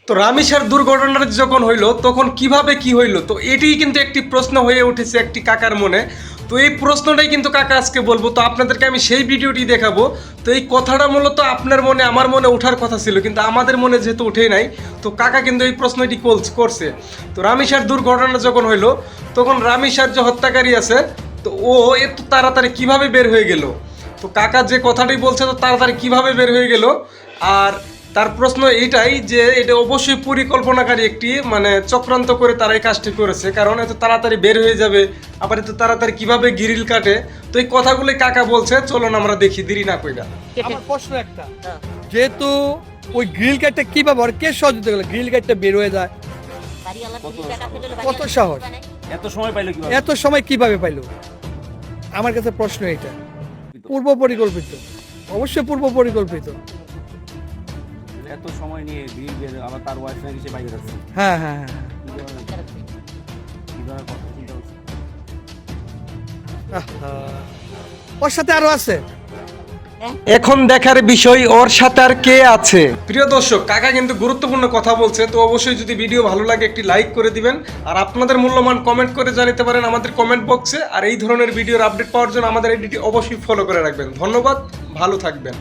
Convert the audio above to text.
তো রামেসার দুর্ঘটনাটা যখন হইলো তখন কিভাবে কি হইলো, তো এটিই কিন্তু একটি প্রশ্ন হয়ে উঠেছে একটি কাকার মনে। তো এই প্রশ্নটাই কিন্তু কাকা আজকে বলবো, তো আপনাদেরকে আমি সেই ভিডিওটি দেখাবো। তো এই কথাটা মূলত আপনার মনে আমার মনে ওঠার কথা ছিল, কিন্তু আমাদের মনে যেহেতু ওঠেই নাই, তো কাকা কিন্তু এই প্রশ্নটি করছে। তো রামেসার দুর্ঘটনা যখন হইলো তখন রামেসার যে হত্যাকারী আছে, তো ও এত তাড়াতাড়ি কিভাবে বের হয়ে গেল, তো কাকা যে কথাটি বলছে তো তাড়াতাড়ি কিভাবে বের হয়ে গেল। আর তার প্রশ্ন এইটাই যে এটা অবশ্যই পরিকল্পনাকারী একটি মানে চক্রান্ত করে তারা এই কাজটি করেছে, কারণ এত তাড়াতাড়ি বের হয়ে যাবে, আবার এত তাড়াতাড়ি কিভাবে গ্রিল কাটে। তো এই কথাগুলোই কাকা বলছে, চলুন আমরা দেখি দেরি না কইরা। আমার প্রশ্ন একটা, যেহেতু ওই গ্রিল গাইডটা কিভাবে আর কে সহযোগিতা করলো গ্রিল গাইডটা বের হয়ে যায়? কত সাহস, এত সময় পাইলো কিভাবে? এত সময় কিভাবে পাইলো? আমার কাছে প্রশ্ন এটা। পূর্ব পরিকল্পিত, অবশ্যই পূর্ব পরিকল্পিত। এত সময় নিয়ে গ্রিল বের আবার তার ওয়াইফ নাকি সে বাইরে যাচ্ছে। হ্যাঁ হ্যাঁ হ্যাঁ কিভাবে কথা চিন্তা করছে? আহা। ওর সাথে আরো আছে। এখন দেখার বিষয় ওর সাথে আর কে আছে। প্রিয় দর্শক, কাকা কিন্তু গুরুত্বপূর্ণ কথা বলছে, তো অবশ্যই যদি ভিডিও ভালো লাগে একটি লাইক করে দিবেন, আর আপনাদের মূল্যবান কমেন্ট করে জানাতে পারেন আমাদের কমেন্ট বক্সে। আর এই ধরনের ভিডিওর আপডেট পাওয়ার জন্য আমাদের এডিটি অবশ্যই ফলো করে রাখবেন। ধন্যবাদ, ভালো থাকবেন।